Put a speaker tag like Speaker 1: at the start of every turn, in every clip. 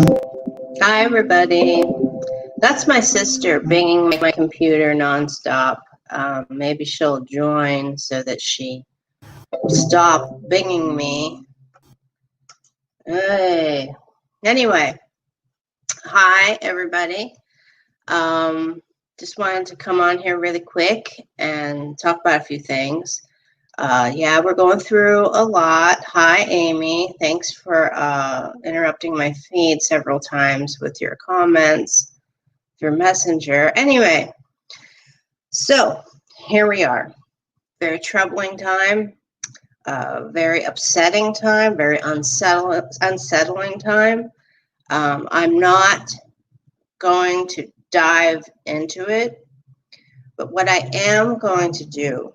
Speaker 1: Hi, everybody. That's my sister binging my computer nonstop. Maybe she'll join so that she stop binging me. Hey. Anyway, hi, everybody. Just wanted to come on here really quick and talk about a few things. Yeah, we're going through a lot. Hi, Amy. Thanks for interrupting my feed several times with your comments, your messenger. Anyway, so here we are. Very troubling time, very upsetting time, very unsettling time. I'm not going to dive into it, but what I am going to do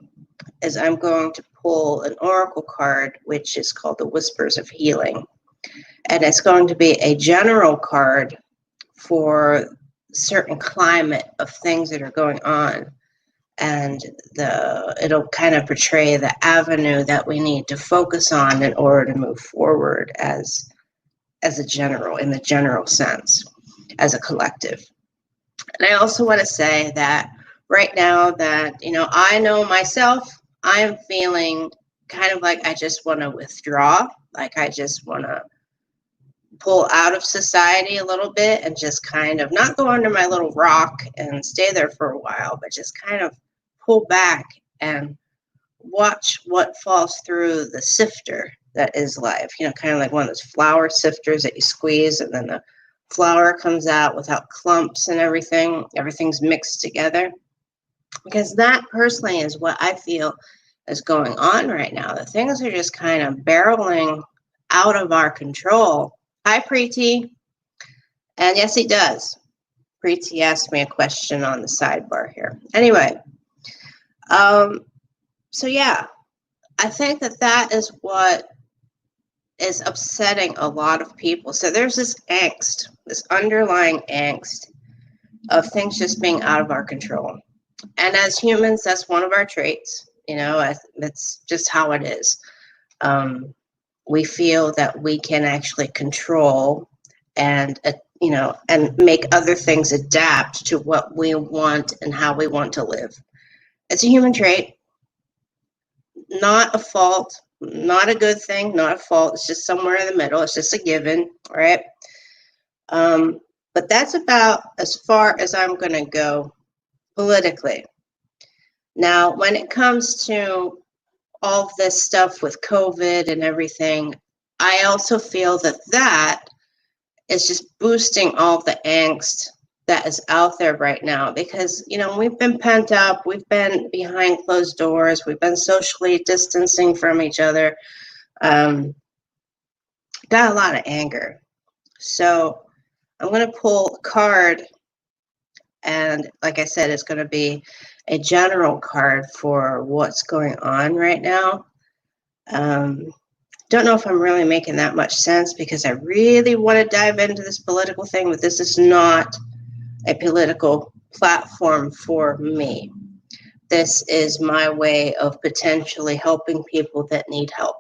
Speaker 1: is I'm going to pull an oracle card, which is called the Whispers of Healing. And it's going to be a general card for certain climate of things that are going on. And it'll kind of portray the avenue that we need to focus on in order to move forward as a general, in the general sense, as a collective. And I also want to say that right now that, I know myself, I am feeling kind of like I just want to withdraw, like I just want to pull out of society a little bit and just kind of not go under my little rock and stay there for a while, but just kind of pull back and watch what falls through the sifter that is life. Kind of like one of those flour sifters that you squeeze and then the flour comes out without clumps and everything. Everything's mixed together. Because that personally is what I feel is going on right now. The things are just kind of barreling out of our control. Hi, Preeti. And yes, he does. Preeti asked me a question on the sidebar here. Anyway, so yeah, I think that is what is upsetting a lot of people. So there's this angst, this underlying angst of things just being out of our control. And as humans, that's one of our traits. That's just how it is. We feel that we can actually control and make other things adapt to what we want and how we want to live. It's a human trait, not a fault, not a good thing, not a fault. It's just somewhere in the middle. It's just a given, right? But that's about as far as I'm going to go politically. Now, when it comes to all of this stuff with COVID and everything, I also feel that is just boosting all the angst that is out there right now because, we've been pent up, we've been behind closed doors, we've been socially distancing from each other, got a lot of anger. So I'm going to pull a card, and like I said, it's going to be a general card for what's going on right now. Don't know if I'm really making that much sense because I really want to dive into this political thing, but this is not a political platform for me. This is my way of potentially helping people that need help.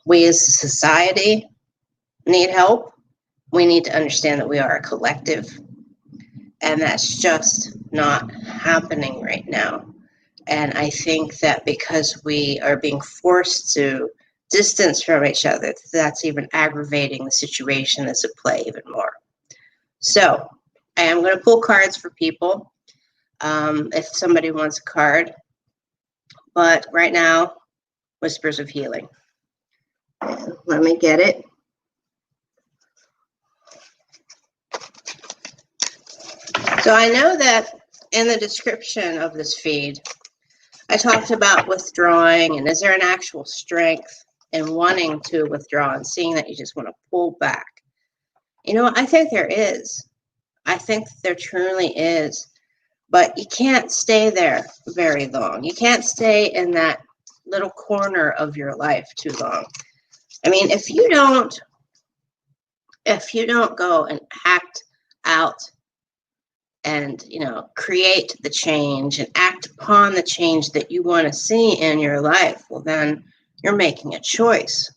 Speaker 1: We as a society need help. We need to understand that we are a collective, and that's just not happening right now. And I think that because we are being forced to distance from each other, that's even aggravating the situation that's at play even more. So I am going to pull cards for people if somebody wants a card. But right now, Whispers of Healing. Let me get it. So I know that in the description of this feed, I talked about withdrawing and is there an actual strength in wanting to withdraw and seeing that you just want to pull back. I think there is. I think there truly is. But you can't stay there very long. You can't stay in that little corner of your life too long. I mean, if you don't go and act out and, create the change and act upon the change that you want to see in your life, well, then you're making a choice.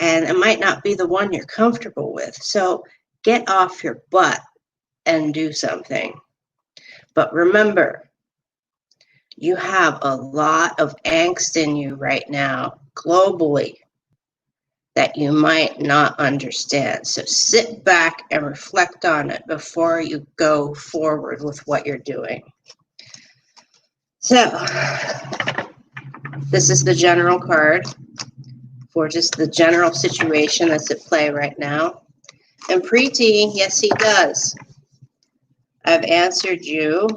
Speaker 1: and it might not be the one you're comfortable with. So get off your butt and do something. But remember, you have a lot of angst in you right now, globally, that you might not understand. So sit back and reflect on it before you go forward with what you're doing. So this is the general card for just the general situation that's at play right now. And Preeti, yes, he does. I've answered you.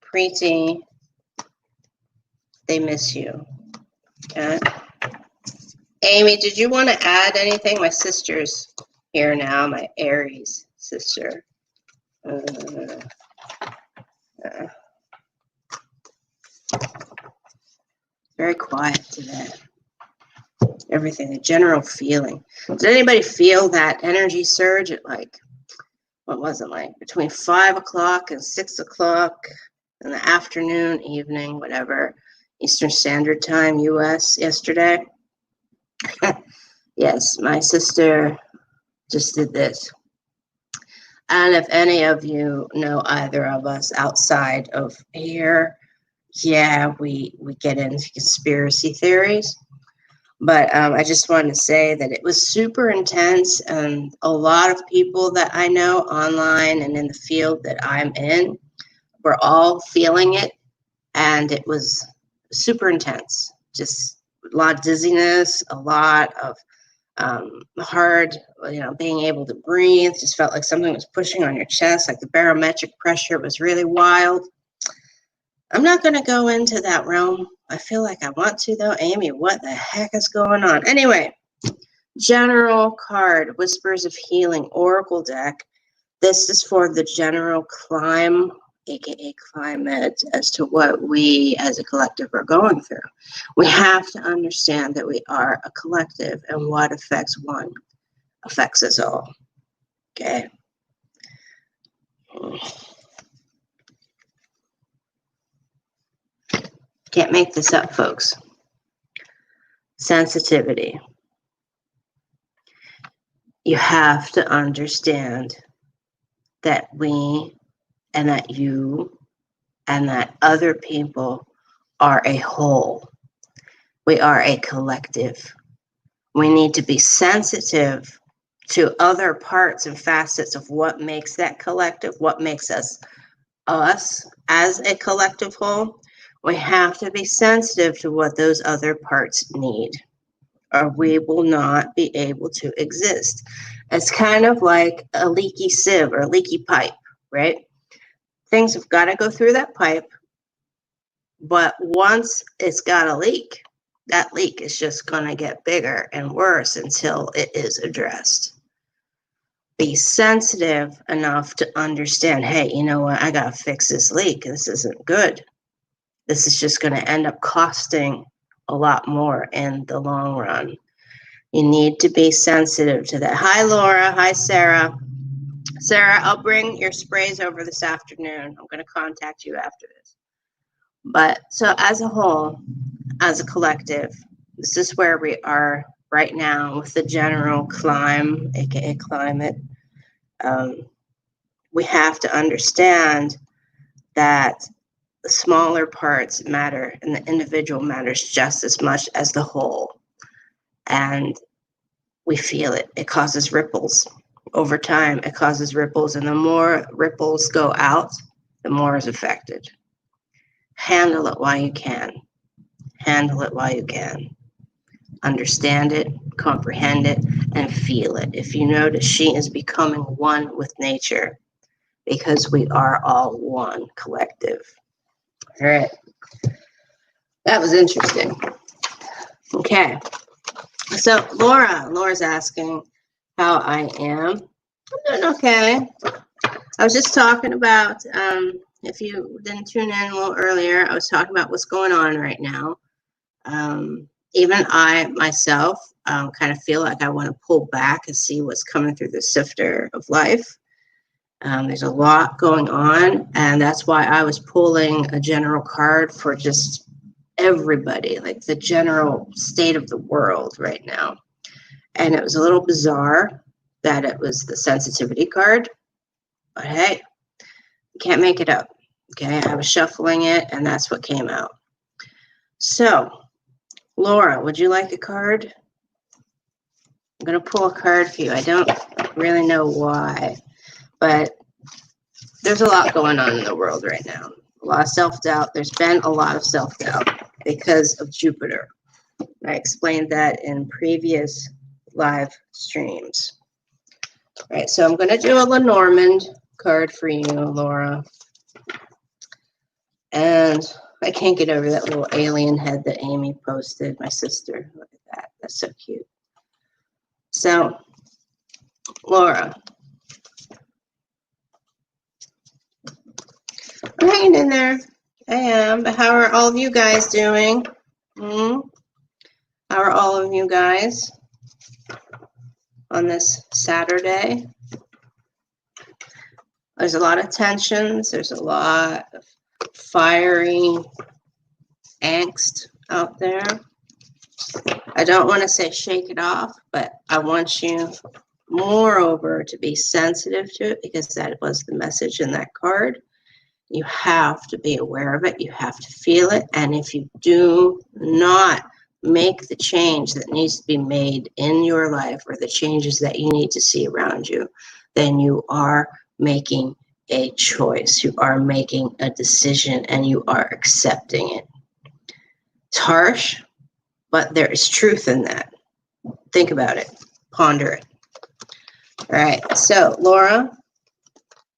Speaker 1: Preeti, they miss you. Okay. Amy, did you want to add anything? My sister's here now, my Aries sister. Very quiet today. Everything, the general feeling. Did anybody feel that energy surge at like, what was it like? Between 5 o'clock and 6 o'clock in the afternoon, evening, whatever, Eastern Standard Time, US, yesterday? Yes, my sister just did this. And if any of you know either of us outside of here, yeah, we get into conspiracy theories. But I just wanted to say that it was super intense, and a lot of people that I know online and in the field that I'm in were all feeling it, and it was super intense. Just a lot of dizziness, a lot of hard, being able to breathe. Just felt like something was pushing on your chest, like the barometric pressure was really wild. I'm not going to go into that realm. I feel like I want to, though. Amy, what the heck is going on? Anyway, general card, Whispers of Healing, Oracle deck. This is for the general climb, aka climate, as to what we as a collective are going through. We have to understand that we are a collective, and what affects one affects us all. Okay. Can't make this up, folks. Sensitivity. You have to understand that we and that you and that other people are a whole. We are a collective. We need to be sensitive to other parts and facets of what makes that collective, what makes us as a collective whole. We have to be sensitive to what those other parts need, or we will not be able to exist. It's kind of like a leaky sieve or a leaky pipe, right? Things have got to go through that pipe, but once it's got a leak, that leak is just going to get bigger and worse until it is addressed. Be sensitive enough to understand, hey, you know what? I got to fix this leak. This isn't good. This is just going to end up costing a lot more in the long run. You need to be sensitive to that. Hi, Laura. Hi, Sarah. Sarah, I'll bring your sprays over this afternoon. I'm going to contact you after this. But so as a whole, as a collective, this is where we are right now with the general climb, aka climate. We have to understand that the smaller parts matter and the individual matters just as much as the whole. And we feel it. It causes ripples. Over time, it causes ripples. And the more ripples go out, the more is affected. Handle it while you can. Handle it while you can. Understand it, comprehend it, and feel it. If you notice, she is becoming one with nature because we are all one collective. All right. That was interesting. Okay. So Laura's asking how I am. I'm doing okay. I was just talking about, if you didn't tune in a little earlier, I was talking about what's going on right now. Even I myself kind of feel like I want to pull back and see what's coming through the sifter of life. There's a lot going on, and that's why I was pulling a general card for just everybody, like the general state of the world right now. And it was a little bizarre that it was the sensitivity card, but hey, you can't make it up. Okay, I was shuffling it and that's what came out. So, Laura, would you like a card? I'm going to pull a card for you. I don't really know why, but there's a lot going on in the world right now. A lot of self-doubt. There's been a lot of self-doubt because of Jupiter. I explained that in previous live streams. All right, so I'm going to do a Lenormand card for you, Laura. And I can't get over that little alien head that Amy posted, my sister. Look at that. That's so cute. So, Laura, I'm hanging in there. I am. But how are all of you guys doing? How are all of you guys on this Saturday? There's a lot of tensions. There's a lot of fiery angst out there. I don't want to say shake it off, but I want you, moreover, to be sensitive to it because that was the message in that card. You have to be aware of it. You have to feel it. And if you do not make the change that needs to be made in your life or the changes that you need to see around you, then you are making a choice. You are making a decision and you are accepting it. It's harsh, but there is truth in that. Think about it. Ponder it. All right. So, Laura,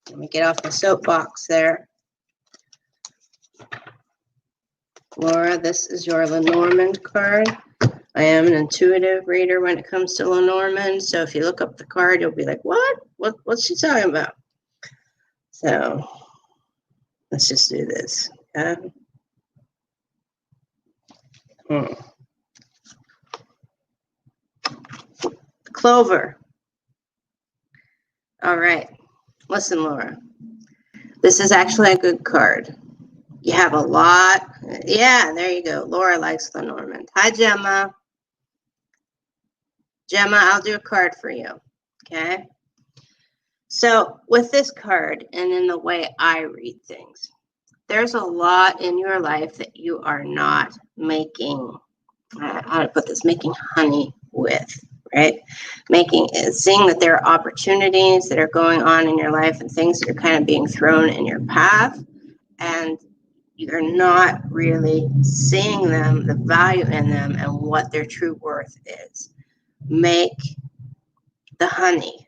Speaker 1: let me get off the soapbox there. Laura, this is your Lenormand card. I am an intuitive reader when it comes to Lenormand. So if you look up the card, you'll be like, what? What's she talking about? So let's just do this. Okay? Clover. All right. Listen, Laura. This is actually a good card. You have a lot. Yeah, there you go. Laura likes Lenormand. Hi, Gemma. Gemma, I'll do a card for you. Okay. So with this card and in the way I read things, there's a lot in your life that you are not making, how to put this, making honey with, right? Seeing that there are opportunities that are going on in your life and things that are kind of being thrown in your path, and you're not really seeing them, the value in them, and what their true worth is. Make the honey.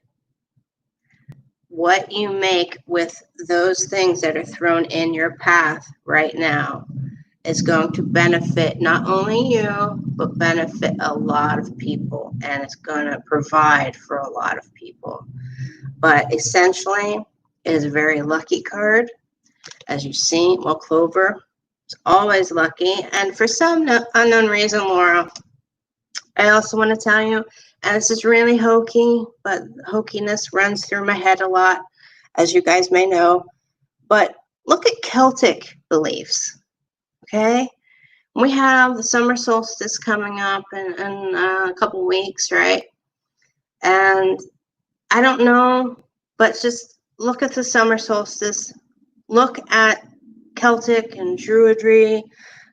Speaker 1: What you make with those things that are thrown in your path right now is going to benefit not only you, but benefit a lot of people, and it's going to provide for a lot of people. But essentially, it is a very lucky card. As you've seen, well, Clover is always lucky. And for some unknown reason, Laura, I also want to tell you, and this is really hokey, but hokiness runs through my head a lot, as you guys may know. But look at Celtic beliefs, okay? We have the summer solstice coming up in a couple weeks, right? And I don't know, but just look at the summer solstice. Look at Celtic and Druidry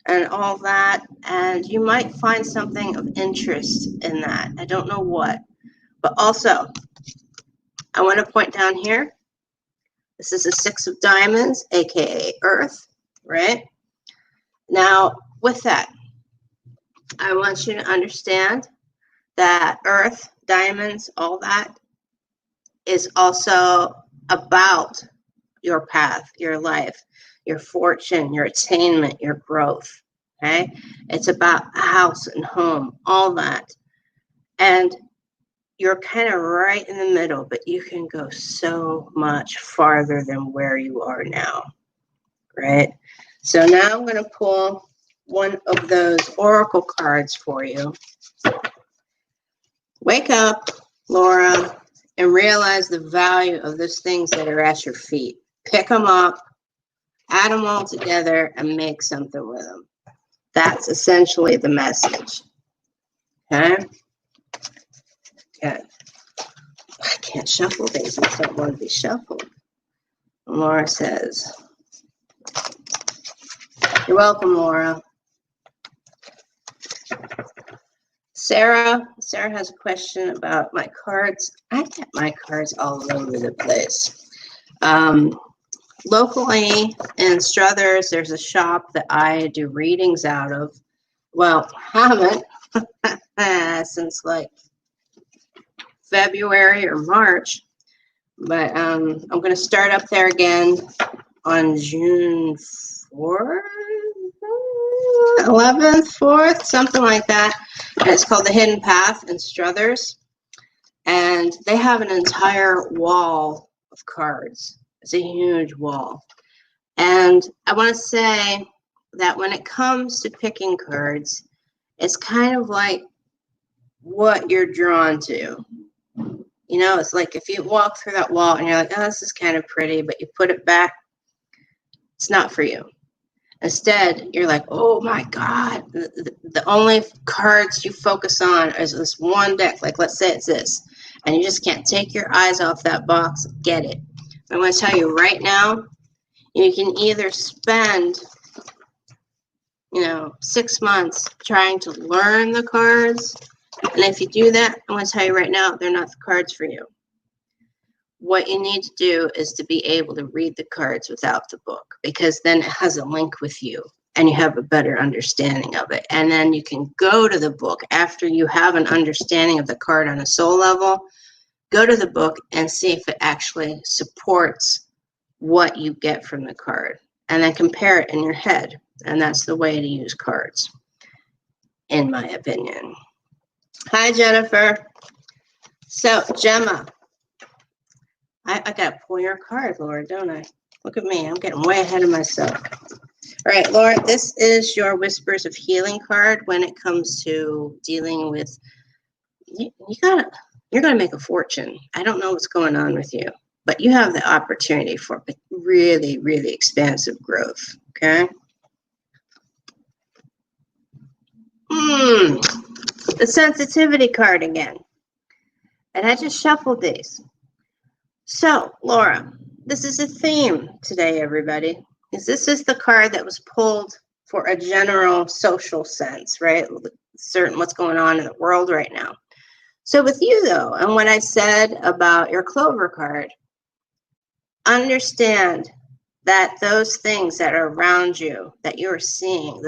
Speaker 1: and all that, and you might find something of interest in that. I don't know what. But also, I want to point down here. This is a 6 of diamonds, aka Earth, right? Now, with that, I want you to understand that Earth, diamonds, all that is also about your path, your life, your fortune, your attainment, your growth, okay? It's about a house and home, all that. And you're kind of right in the middle, but you can go so much farther than where you are now, right? So now I'm going to pull one of those oracle cards for you. Wake up, Laura, and realize the value of those things that are at your feet. Pick them up, add them all together, and make something with them. That's essentially the message. Okay? Okay. I can't shuffle these. These don't want to be shuffled. Laura says, you're welcome, Laura. Sarah has a question about my cards. I get my cards all over the place. Locally in Struthers, there's a shop that I do readings out of. Well, haven't since like February or March, but I'm going to start up there again on June 4th, 11th, 4th, something like that. And it's called The Hidden Path in Struthers. And they have an entire wall of cards. It's a huge wall. And I want to say that when it comes to picking cards, it's kind of like what you're drawn to. You know, it's like if you walk through that wall and you're like, oh, this is kind of pretty, but you put it back, it's not for you. Instead, you're like, oh my God, the only cards you focus on is this one deck. Like, let's say it's this. And you just can't take your eyes off that box. Get it. I'm going to tell you right now, you can either spend, 6 months trying to learn the cards. And if you do that, I'm going to tell you right now, they're not the cards for you. What you need to do is to be able to read the cards without the book, because then it has a link with you and you have a better understanding of it. And then you can go to the book after you have an understanding of the card on a soul level. Go to the book and see if it actually supports what you get from the card, and then compare it in your head. And that's the way to use cards, in my opinion. Hi, Jennifer. So, Gemma, I got to pull your card, Laura, don't I? Look at me. I'm getting way ahead of myself. All right, Laura, this is your Whispers of Healing card when it comes to dealing with, you're going to make a fortune. I don't know what's going on with you, but you have the opportunity for really, really expansive growth, okay? The sensitivity card again. And I just shuffled these. So, Laura, this is a theme today, everybody. Because this is the card that was pulled for a general social sense, right? Certain what's going on in the world right now. So with you, though, and what I said about your Clover card, understand that those things that are around you, that you're seeing,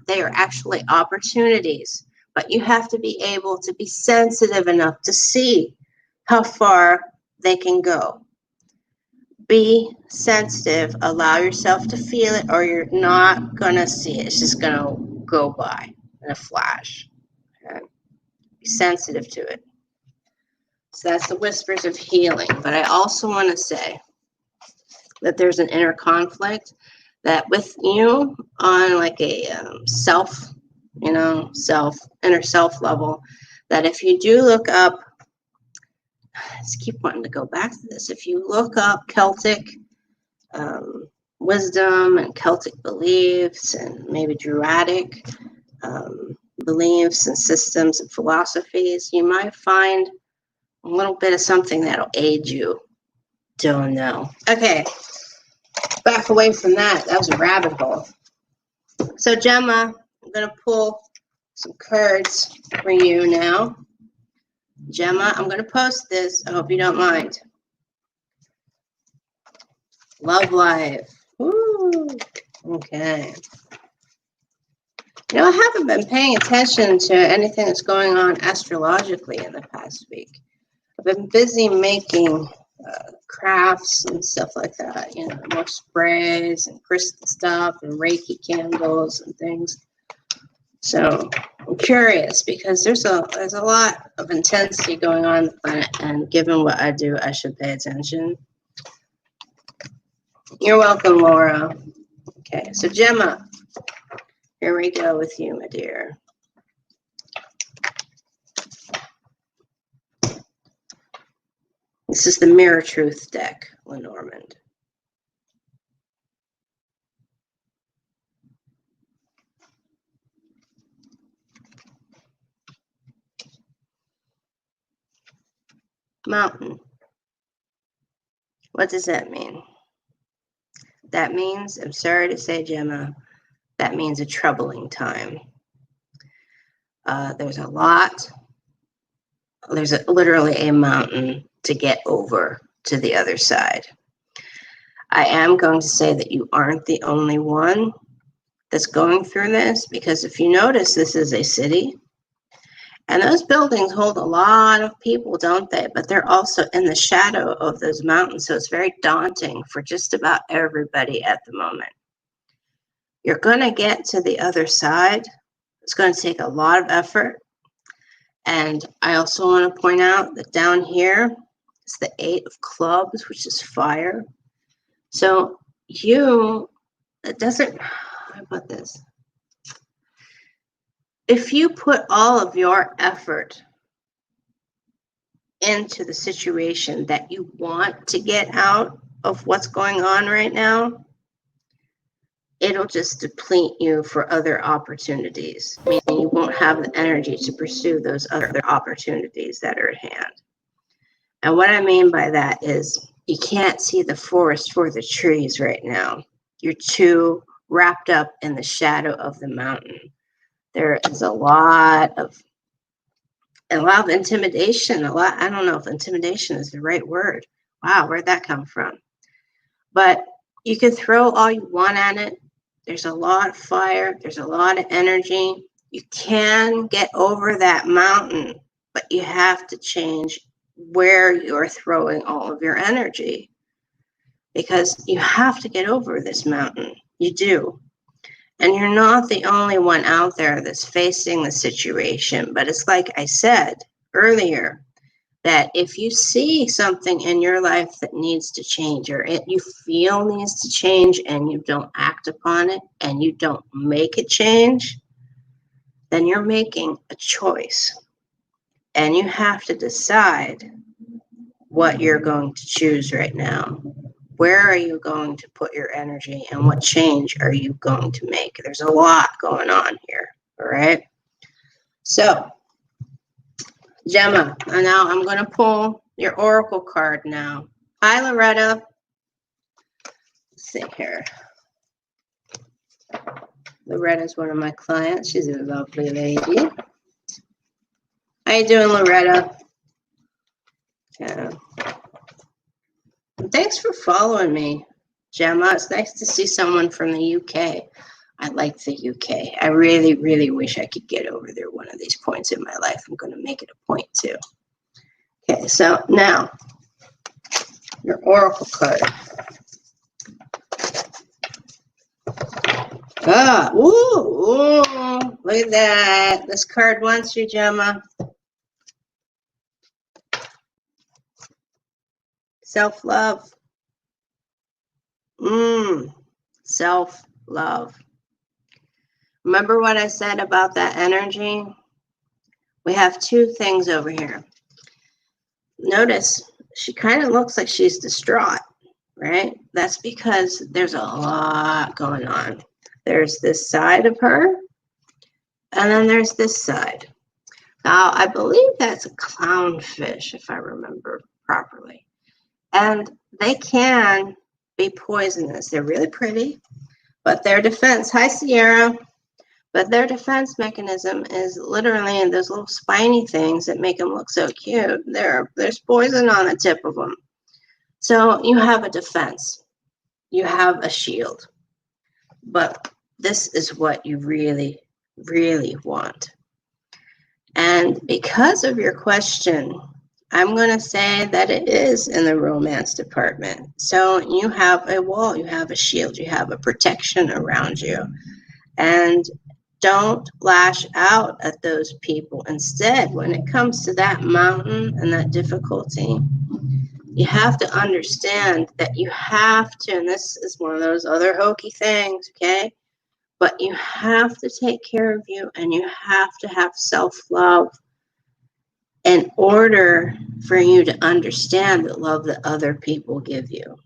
Speaker 1: they are actually opportunities. But you have to be able to be sensitive enough to see how far they can go. Be sensitive. Allow yourself to feel it, or you're not going to see it. It's just going to go by in a flash. Okay? Be sensitive to it. So that's the Whispers of Healing. But I also want to say that there's an inner conflict that with you on like a inner self level, that if you do look up, I just keep wanting to go back to this. If you look up Celtic wisdom and Celtic beliefs and maybe Druidic beliefs and systems and philosophies, you might find a little bit of something that'll aid you. Don't know. Okay, back away from that. That was a rabbit hole. So, Gemma, I'm going to pull some cards for you now. Gemma, I'm going to post this. I hope you don't mind. Love life. Woo. Okay. I haven't been paying attention to anything that's going on astrologically in the past week. I've been busy making crafts and stuff like that, more sprays and crystal stuff and Reiki candles and things. So I'm curious because there's a lot of intensity going on the planet, and given what I do, I should pay attention. You're welcome, Laura. Okay, so Gemma, here we go with you, my dear. This is the Mirror Truth deck, Lenormand. mountain. What does that mean? That means, I'm sorry to say, Gemma, that means a troubling time. There's literally a mountain to get over to the other side. I am going to say that you aren't the only one that's going through this, because if you notice, this is a city, and those buildings hold a lot of people, don't they? But they're also in the shadow of those mountains, so it's very daunting for just about everybody at the moment. You're going to get to the other side. It's going to take a lot of effort. And I also want to point out that down here is the 8 of clubs, which is fire. So how about this? If you put all of your effort into the situation that you want to get out of what's going on right now, it'll just deplete you for other opportunities. Meaning you won't have the energy to pursue those other opportunities that are at hand. And what I mean by that is you can't see the forest for the trees right now. You're too wrapped up in the shadow of the mountain. There is a lot of intimidation. I don't know if intimidation is the right word. Wow, where'd that come from? But you can throw all you want at it. There's a lot of fire. There's a lot of energy. You can get over that mountain, but you have to change where you're throwing all of your energy, because you have to get over this mountain. You do. And you're not the only one out there that's facing the situation. But it's like I said earlier, that if you see something in your life that needs to change, or you feel needs to change, and you don't act upon it, and you don't make it change, then you're making a choice. And you have to decide what you're going to choose right now. Where are you going to put your energy, and what change are you going to make? There's a lot going on here, all right? So, Gemma, and now I'm going to pull your oracle card now. Hi, Loretta. Let's see here. Loretta's one of my clients. She's a lovely lady. How you doing, Loretta? Yeah. Thanks for following me, Gemma. It's nice to see someone from the UK. I like the UK. I really, really wish I could get over there one of these points in my life. I'm going to make it a point too. Okay, so now your oracle card. Ooh, look at that. This card wants you, Gemma. Self-love. Self-love. Remember what I said about that energy? We have two things over here. Notice she kind of looks like she's distraught, right? That's because there's a lot going on. There's this side of her, and then there's this side. Now, I believe that's a clownfish, if I remember properly. And they can be poisonous. They're really pretty, but their defense, hi Sierra, but their defense mechanism is literally in those little spiny things that make them look so cute. There's poison on the tip of them. So you have a defense. You have a shield. But this is what you really, really want. And because of your question, I'm going to say that it is in the romance department. So you have a wall, you have a shield, you have a protection around you. And don't lash out at those people. Instead, when it comes to that mountain and that difficulty, you have to understand that you have to, and this is one of those other hokey things, okay? But you have to take care of you, and you have to have self-love in order for you to understand the love that other people give you.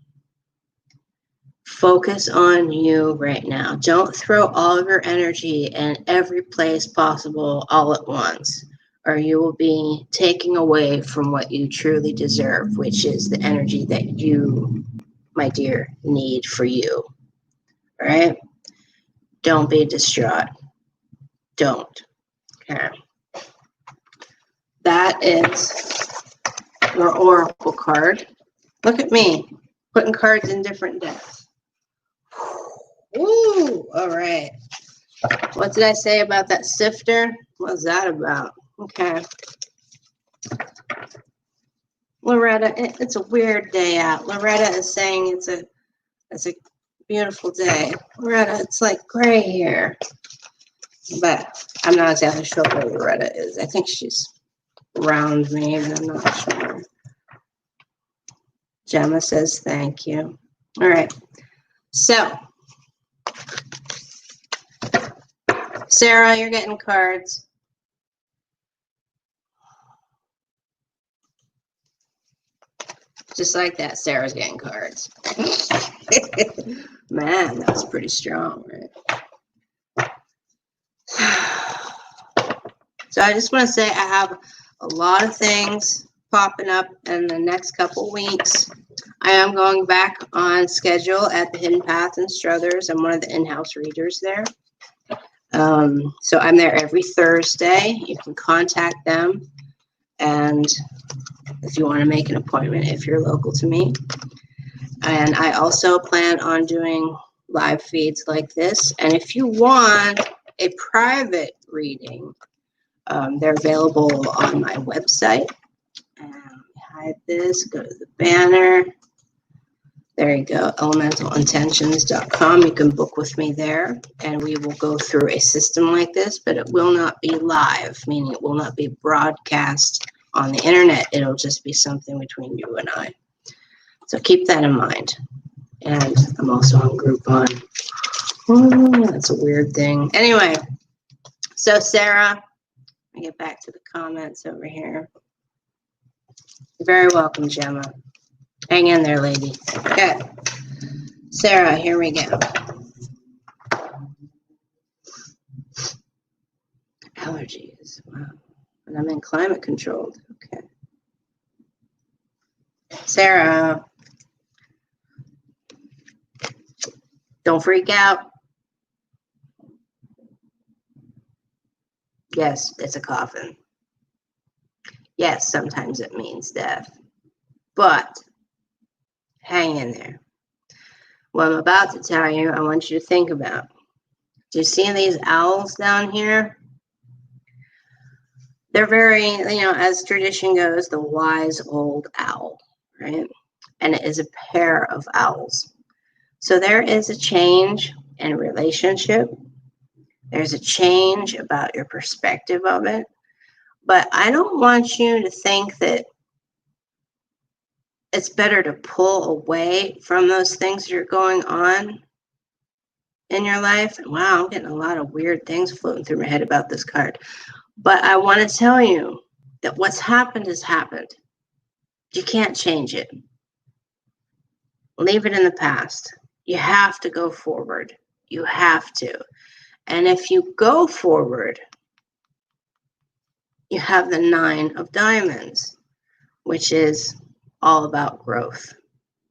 Speaker 1: Focus on you right now. Don't throw all of your energy in every place possible all at once, or you will be taking away from what you truly deserve, which is the energy that you, my dear, need for you. All right? Don't be distraught. Don't. Okay. That is your oracle card. Look at me, putting cards in different decks. Woo! All right. What did I say about that sifter? What's that about? Okay. Loretta, it's a weird day out. Loretta is saying it's a beautiful day. Loretta, it's like gray here. But I'm not exactly sure where Loretta is. I think she's around me, but I'm not sure. Gemma says thank you. All right. So, Sarah, you're getting cards. Just like that, Sarah's getting cards. Man, that was pretty strong, right? So I just want to say I have a lot of things popping up in the next couple weeks. I am going back on schedule at the Hidden Path in Struthers. I'm one of the in-house readers there. So I'm there every Thursday. You can contact them, and if you want to make an appointment, if you're local to me. And I also plan on doing live feeds like this. And if you want a private reading, they're available on my website. Hide this, go to the banner. There you go, elementalintentions.com. You can book with me there, and we will go through a system like this, but it will not be live, meaning it will not be broadcast on the internet. It'll just be something between you and I. So keep that in mind. And I'm also on Groupon. Oh, that's a weird thing. Anyway, so Sarah, let me get back to the comments over here. You're very welcome, Gemma. Hang in there, lady. Okay. Sarah, here we go. Allergies. Wow. And I'm in climate controlled. Okay. Sarah, don't freak out. Yes, it's a coffin. Yes, sometimes it means death. But hang in there. What I'm about to tell you, I want you to think about. Do you see these owls down here? They're very, as tradition goes, the wise old owl, right? And it is a pair of owls. So there is a change in relationship. There's a change about your perspective of it. But I don't want you to think that it's better to pull away from those things that are going on in your life. Wow, I'm getting a lot of weird things floating through my head about this card. But I want to tell you that what's happened has happened. You can't change it. Leave it in the past. You have to go forward. You have to. And if you go forward, you have the 9 of Diamonds, which is all about growth,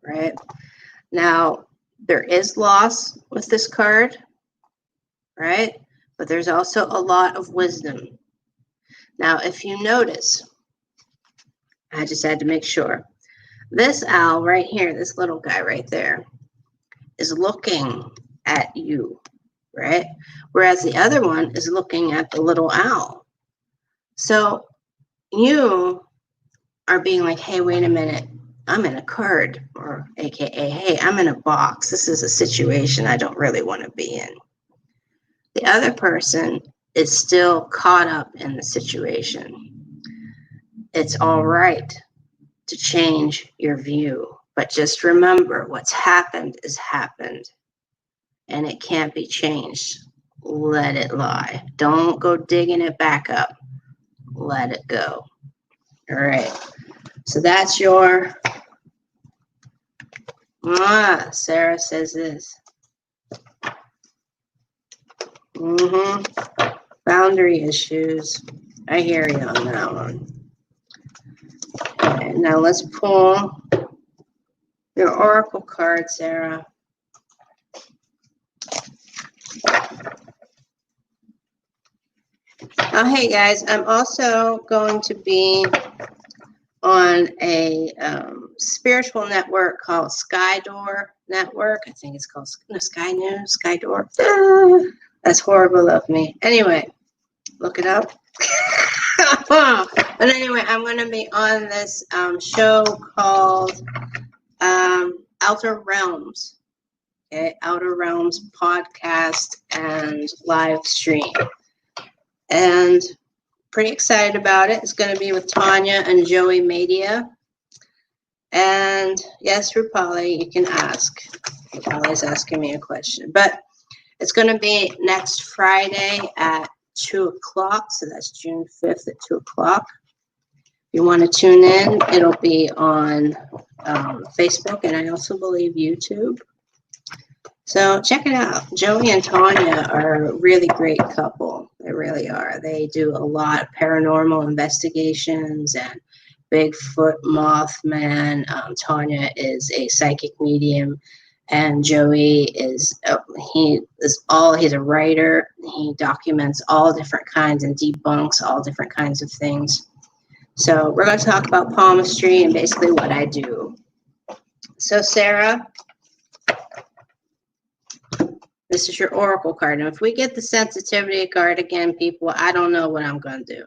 Speaker 1: right? Now, there is loss with this card, right? But there's also a lot of wisdom. Now, if you notice, I just had to make sure. This owl right here, this little guy right there, is looking at you, right? Whereas the other one is looking at the little owl. So you are being like, hey, wait a minute. I'm in a card, or AKA, hey, I'm in a box. This is a situation I don't really want to be in. The other person is still caught up in the situation. It's all right to change your view, but just remember what's happened is happened, and it can't be changed. Let it lie. Don't go digging it back up. Let it go. All right. So that's your... Sarah says this. Boundary issues. I hear you on that one. Okay, now let's pull your oracle card, Sarah. Oh, hey guys, I'm also going to be on a spiritual network called Skydoor Network. I think it's called Sky News, Skydoor. That's horrible of me. Anyway, look it up. But anyway, I'm going to be on this show called Outer Realms. Okay, Outer Realms podcast and live stream. And pretty excited about it. It's going to be with Tanya and Joey Media. And yes, Rupali, you can ask. Rupali's asking me a question. But it's going to be next Friday at 2 o'clock. So that's June 5th at 2 o'clock. If you want to tune in, it'll be on Facebook and I also believe YouTube. So check it out. Joey and Tanya are a really great couple. They really are. They do a lot of paranormal investigations and Bigfoot, Mothman. Tanya is a psychic medium, and Joey is he's a writer. He documents all different kinds and debunks all different kinds of things. So we're going to talk about palmistry and basically what I do. So Sarah, this is your oracle card. And if we get the sensitivity card again, people, I don't know what I'm going to do.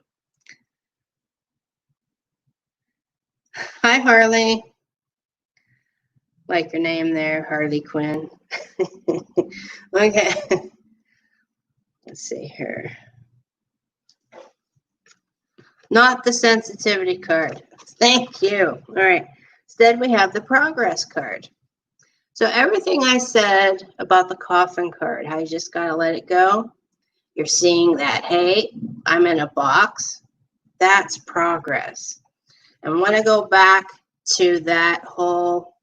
Speaker 1: Hi, Harley. Like your name there, Harley Quinn. Okay. Let's see here. Not the sensitivity card. Thank you. All right. Instead, we have the progress card. So everything I said about the coffin card, how you just got to let it go. You're seeing that, hey, I'm in a box. That's progress. And when I go back to that whole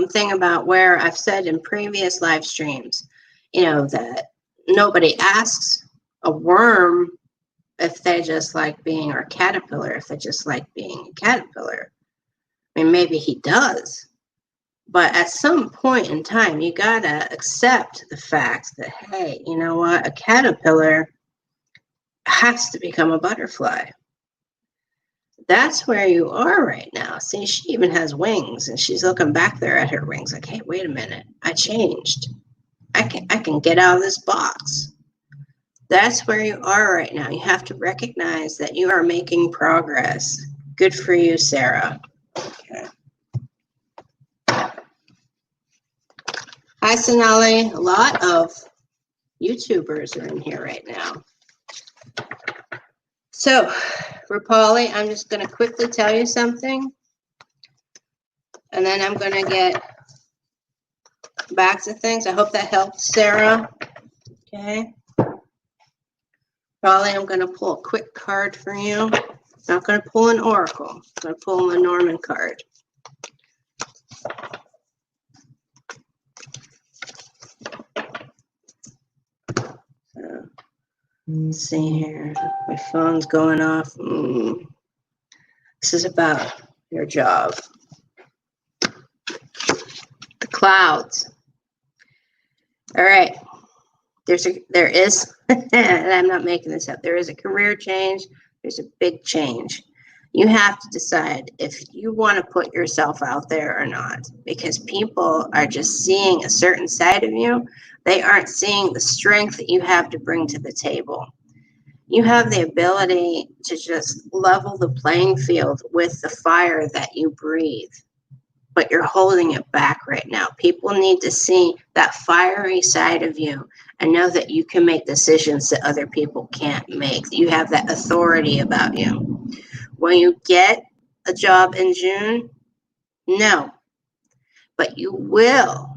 Speaker 1: thing about where I've said in previous live streams, that nobody asks a worm if they just like being, or a caterpillar, if they just like being a caterpillar. I mean, maybe he does. But at some point in time, you got to accept the fact that, hey, you know what? A caterpillar has to become a butterfly. That's where you are right now. See, she even has wings, and she's looking back there at her wings like, hey, wait a minute. I changed. I can get out of this box. That's where you are right now. You have to recognize that you are making progress. Good for you, Sarah. Okay. Hi, Sonali. A lot of YouTubers are in here right now. So, Rupali, I'm just going to quickly tell you something. And then I'm going to get back to things. I hope that helps, Sarah. Okay. Rupali, I'm going to pull a quick card for you. I'm not going to pull an oracle. I'm going to pull a Norman card. Let's see here. My phone's going off. This is about your job. The clouds. All right. There is, and I'm not making this up. There is a career change. There's a big change. You have to decide if you want to put yourself out there or not, because people are just seeing a certain side of you. They aren't seeing the strength that you have to bring to the table. You have the ability to just level the playing field with the fire that you breathe, but you're holding it back right now. People need to see that fiery side of you and know that you can make decisions that other people can't make. You have that authority about you. When you get a job in June, no, but you will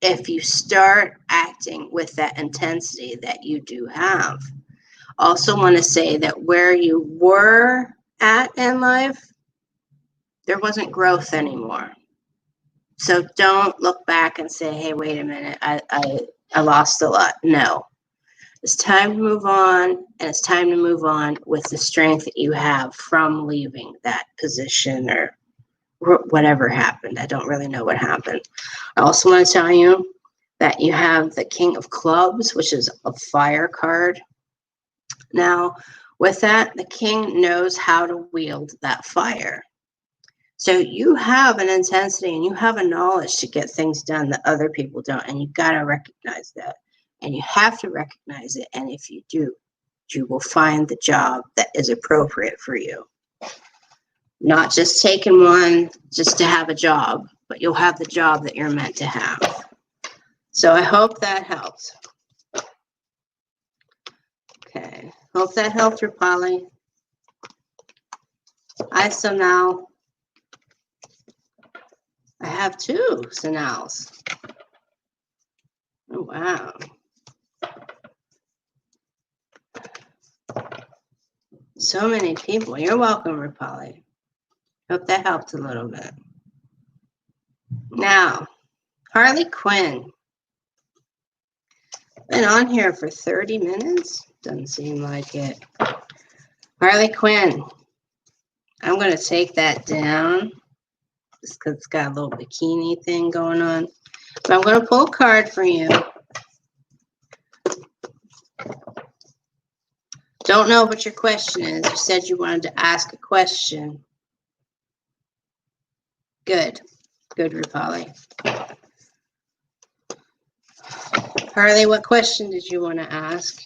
Speaker 1: if you start acting with that intensity that you do have. Also want to say that where you were at in life, there wasn't growth anymore. So don't look back and say, hey, wait a minute, I lost a lot. No. It's time to move on, and it's time to move on with the strength that you have from leaving that position or whatever happened. I don't really know what happened. I also want to tell you that you have the King of Clubs, which is a fire card. Now, with that, the king knows how to wield that fire. So you have an intensity and you have a knowledge to get things done that other people don't, and you got to recognize that. And you have to recognize it, and if you do, you will find the job that is appropriate for you. Not just taking one just to have a job, but you'll have the job that you're meant to have. So I hope that helps. Okay, hope that helped her, Polly. Hi, Sonal. I have 2 Sonals. Oh, wow. So many people. You're welcome, Rapali. Hope that helped a little bit. Now, Harley Quinn. Been on here for 30 minutes? Doesn't seem like it. Harley Quinn. I'm going to take that down just because it's got a little bikini thing going on. But I'm going to pull a card for you. Don't know what your question is. You said you wanted to ask a question. Good. Good, Rupali. Harley, what question did you want to ask?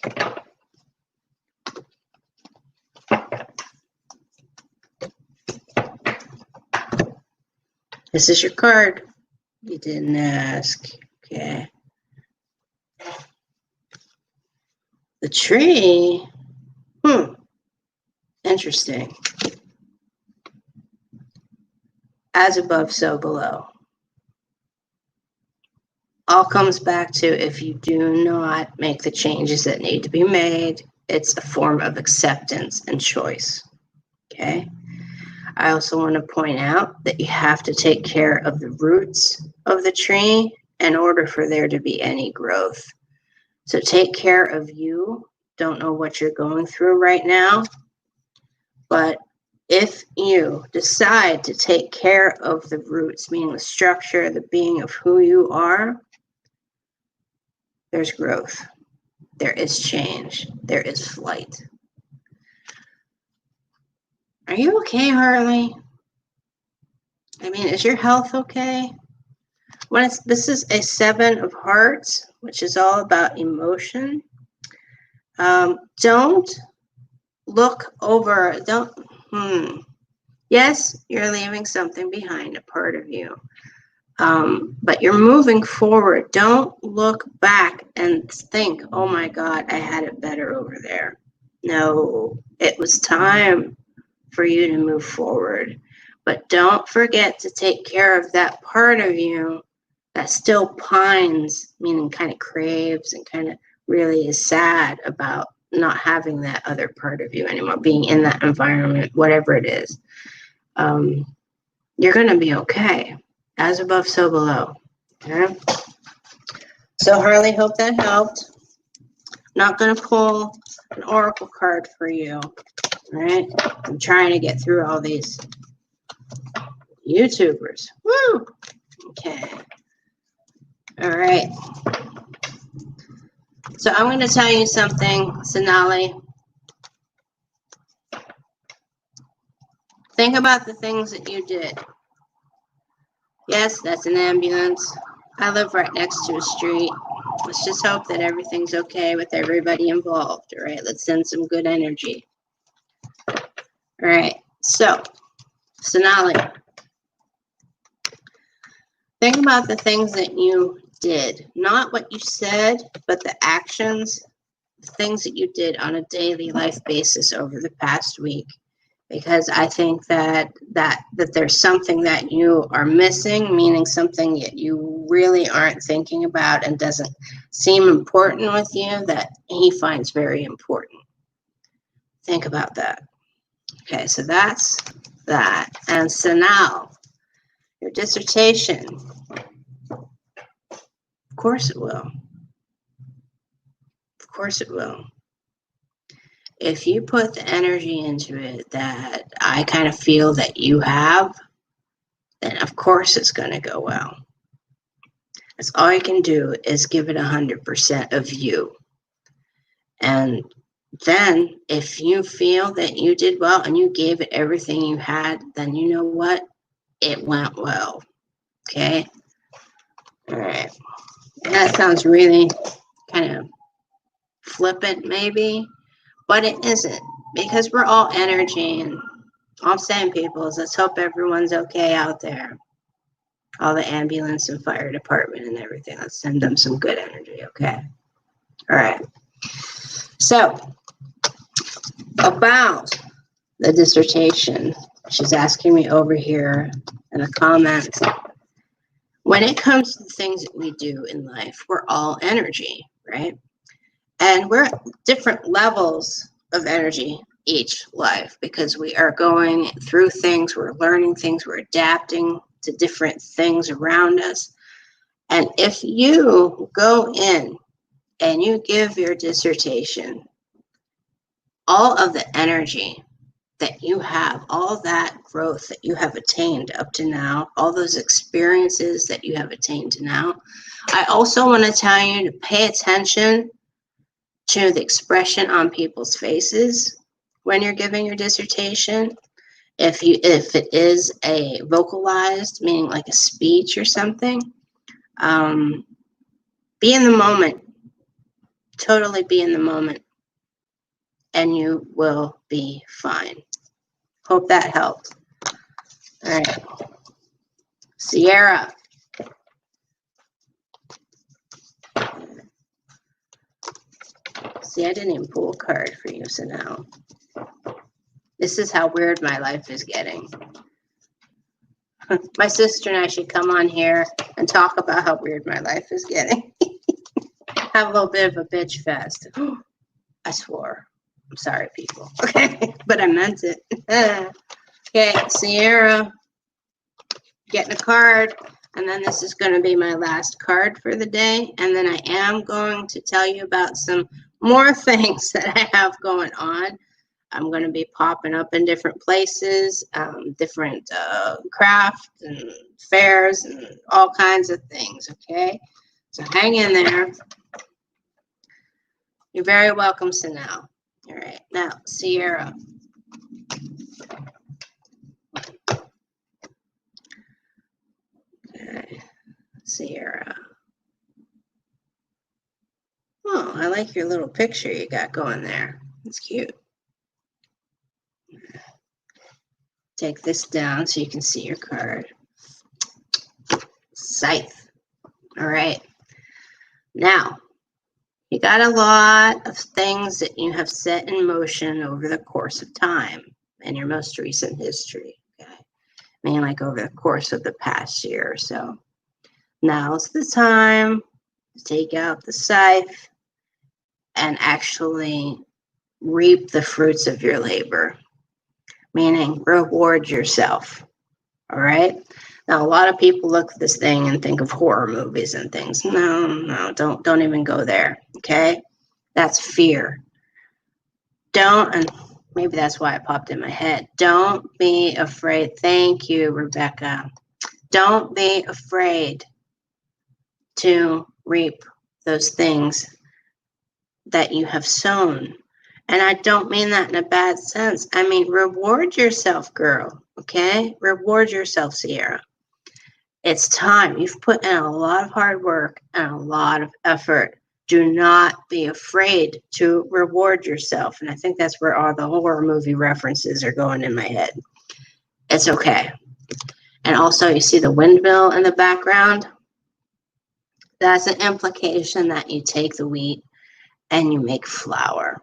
Speaker 1: This is your card. You didn't ask. Okay. The tree. Interesting. As above, so below. All comes back to if you do not make the changes that need to be made, it's a form of acceptance and choice. Okay. I also want to point out that you have to take care of the roots of the tree in order for there to be any growth. So take care of you. Don't know what you're going through right now, but if you decide to take care of the roots, meaning the structure, the being of who you are, there's growth. There is change. There is flight. Are you okay, Harley? I mean, is your health okay? This is a 7 of Hearts, which is all about emotion. Don't look over. Yes, you're leaving something behind, a part of you. But you're moving forward. Don't look back and think, oh my God, I had it better over there. No, it was time for you to move forward. But don't forget to take care of that part of you that still pines, meaning kind of craves and kind of really is sad about not having that other part of you anymore, being in that environment, whatever it is. You're going to be okay. As above, so below. Okay? So Harley, hope that helped. Not going to pull an oracle card for you. All right? I'm trying to get through all these YouTubers. Woo! Okay. All right. So I'm going to tell you something, Sonali. Think about the things that you did. Yes, that's an ambulance. I live right next to a street. Let's just hope that everything's okay with everybody involved. All right, let's send some good energy. All right, so, Sonali, think about the things that you did. Not what you said, but the actions, the things that you did on a daily life basis over the past week. Because I think that there's something that you are missing, meaning something that you really aren't thinking about and doesn't seem important with you that he finds very important. Think about that. Okay, so that's that. And so now, your dissertation. Of course it will. Of course it will. If you put the energy into it that I kind of feel that you have, then of course it's going to go well. That's all you can do is give it 100% of you. And then if you feel that you did well and you gave it everything you had, then you know what? It went well. Okay? All right. That sounds really kind of flippant maybe, but it isn't, because we're all energy. And all I'm saying, people, is let's hope everyone's okay out there. All the ambulance and fire department and everything. Let's send them some good energy, okay? All right. So, about the dissertation, she's asking me over here in the comments, when it comes to the things that we do in life, we're all energy, right? And we're at different levels of energy each life, because we are going through things, we're learning things, we're adapting to different things around us. And if you go in and you give your dissertation all of the energy that you have, all that growth that you have attained up to now, all those experiences that you have attained to now, I also want to tell you to pay attention to the expression on people's faces when you're giving your dissertation. If it is a vocalized, meaning like a speech or something, be in the moment. Totally be in the moment, and you will be fine. Hope that helped. All right. Sierra. See, I didn't even pull a card for you, so now. This is how weird my life is getting. My sister and I should come on here and talk about how weird my life is getting. Have a little bit of a bitch fest. I swore. I'm sorry, people. Okay, but I meant it. Okay, Sierra, getting a card, and then this is going to be my last card for the day, and then I am going to tell you about some more things that I have going on. I'm going to be popping up in different places, different craft and fairs and all kinds of things, okay? So hang in there. You're very welcome, Sanel. All right, now, Sierra. Okay, Sierra. Oh, I like your little picture you got going there. It's cute. Take this down so you can see your card. Scythe. All right. Now, you got a lot of things that you have set in motion over the course of time in your most recent history. Okay. I mean, like over the course of the past year or so. Now's the time to take out the scythe and actually reap the fruits of your labor. Meaning reward yourself. All right. Now, a lot of people look at this thing and think of horror movies and things. No, don't even go there. Okay. That's fear. And maybe that's why it popped in my head. Don't be afraid. Thank you, Rebecca. Don't be afraid to reap those things that you have sown. And I don't mean that in a bad sense. I mean, reward yourself, girl, okay? Reward yourself, Sierra. It's time. You've put in a lot of hard work and a lot of effort. Do not be afraid to reward yourself. And I think that's where all the horror movie references are going in my head. It's okay. And also, you see the windmill in the background? That's an implication that you take the wheat and you make flour.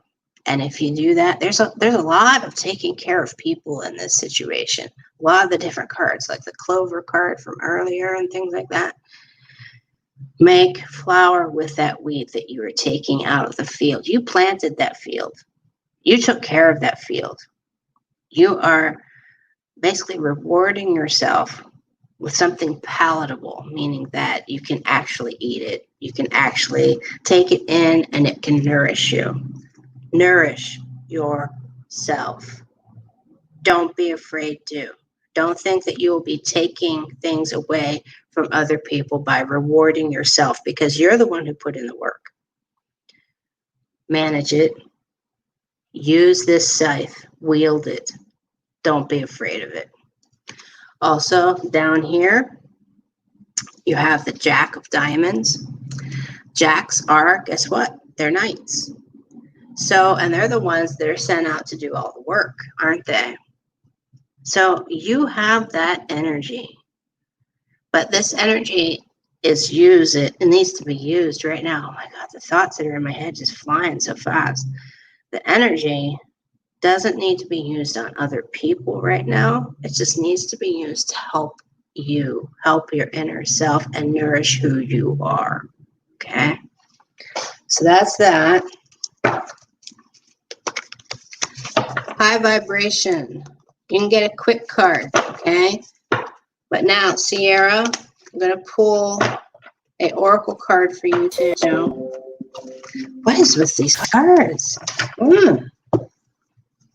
Speaker 1: And if you do that, there's a lot of taking care of people in this situation. A lot of the different cards, like the clover card from earlier and things like that. Make flour with that wheat that you were taking out of the field. You planted that field. You took care of that field. You are basically rewarding yourself with something palatable, meaning that you can actually eat it. You can actually take it in and it can nourish you. Nourish yourself. Don't be afraid to. Don't think that you will be taking things away from other people by rewarding yourself, because you're the one who put in the work. Manage it. Use this scythe. Wield it. Don't be afraid of it. Also, down here, you have the Jack of Diamonds. Jacks are, guess what? They're knights. So, and they're the ones that are sent out to do all the work, aren't they? So you have that energy. But this energy is used, it needs to be used right now. Oh my God, the thoughts that are in my head just flying so fast. The energy doesn't need to be used on other people right now. It just needs to be used to help you, help your inner self, and nourish who you are. Okay? So that's that. High vibration. You can get a quick card, okay? But now, Sierra, I'm going to pull an oracle card for you too. What is with these cards?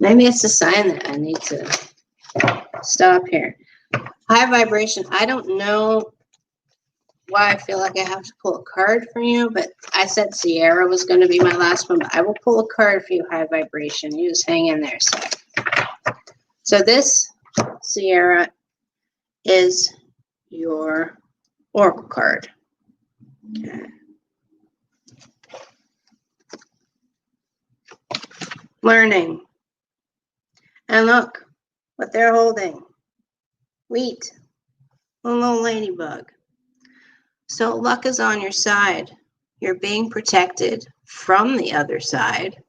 Speaker 1: Maybe it's a sign that I need to stop here. High vibration. I don't know why I feel like I have to pull a card for you, but I said Sierra was going to be my last one, but I will pull a card for you, high vibration. You just hang in there a sec. So this, Sierra, is your oracle card. Okay. Learning. And look what they're holding. Wheat. A little ladybug. So luck is on your side. You're being protected from the other side.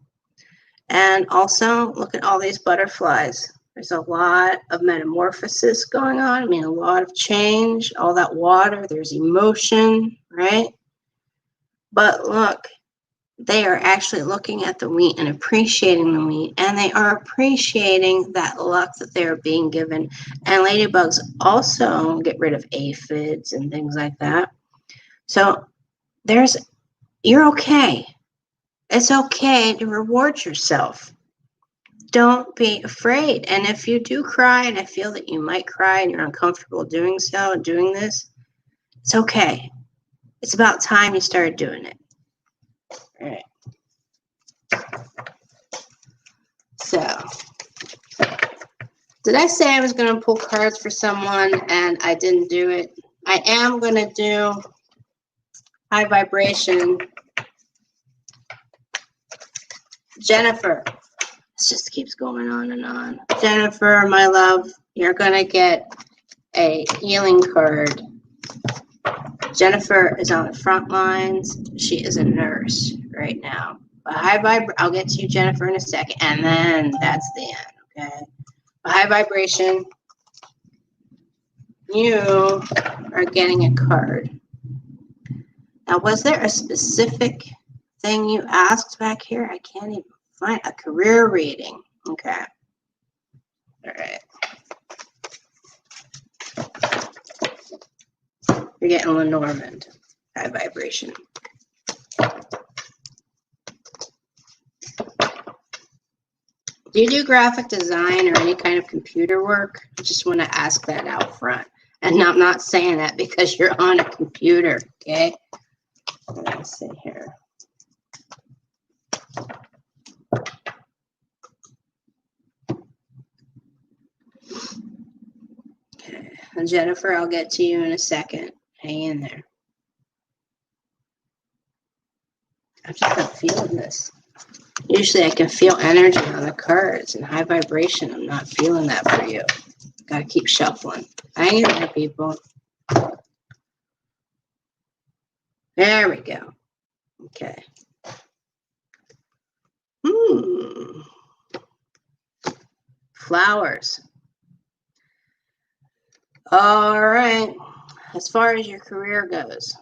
Speaker 1: And also, look at all these butterflies. There's a lot of metamorphosis going on. I mean, a lot of change, all that water. There's emotion, right? But look, they are actually looking at the wheat and appreciating the wheat. And they are appreciating that luck that they're being given. And ladybugs also get rid of aphids and things like that. So you're okay. It's okay to reward yourself. Don't be afraid. And if you do cry, and I feel that you might cry and you're uncomfortable doing this, it's okay. It's about time you started doing it. All right. So, did I say I was going to pull cards for someone and I didn't do it? I am going to do high vibration. Jennifer. It just keeps going on and on. Jennifer, my love, you're going to get a healing card. Jennifer is on the front lines. She is a nurse right now. But I'll get to you, Jennifer, in a second. And then that's the end, okay? High vibration. You are getting a card. Now, was there a specific thing you asked back here? I can't even find a career reading. Okay. All right. You're getting Lenormand. High vibration. Do you do graphic design or any kind of computer work? I just want to ask that out front. And I'm not saying that because you're on a computer, okay? Let's see here. Okay. And Jennifer, I'll get to you in a second. Hang in there. I'm just not feeling this. Usually I can feel energy on the cards and high vibration. I'm not feeling that for you. Got to keep shuffling. Hang in there, people. There we go. Okay. Flowers. All right. As far as your career goes,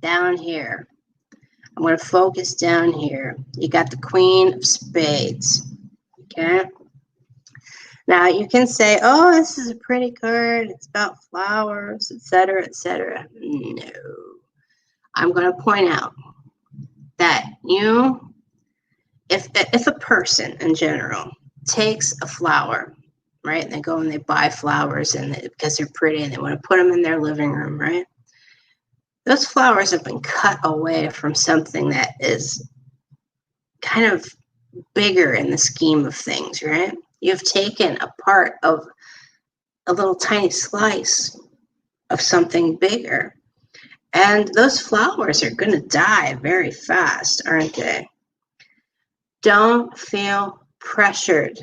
Speaker 1: down here, I'm going to focus down here. You got the Queen of Spades. Okay. Now you can say, oh, this is a pretty card. It's about flowers, etc., etc. No. I'm going to point out that if a person in general takes a flower, right, and they go and they buy flowers because they're pretty and they want to put them in their living room, right? Those flowers have been cut away from something that is kind of bigger in the scheme of things, right? You've taken a part of a little tiny slice of something bigger. And those flowers are going to die very fast, aren't they? Don't feel pressured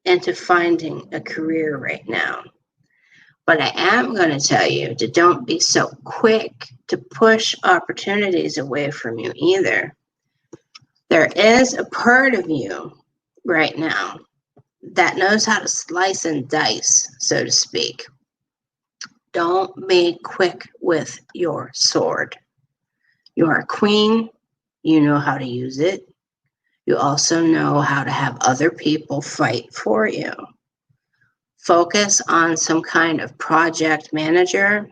Speaker 1: into finding a career right now. But I am going to tell you to don't be so quick to push opportunities away from you either. There is a part of you right now that knows how to slice and dice, so to speak. Don't be quick with your sword. You are a queen. You know how to use it. You also know how to have other people fight for you. Focus on some kind of project manager.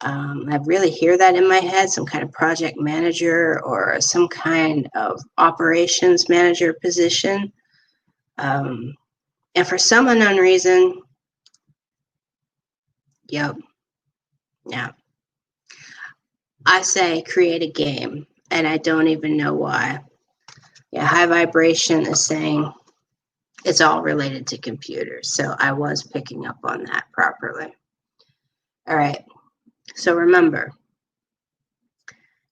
Speaker 1: I really hear that in my head, some kind of project manager or some kind of operations manager position. And for some unknown reason, yeah, I say create a game, and I don't even know why. Yeah, high vibration is saying it's all related to computers, so I was picking up on that properly. All right, so remember,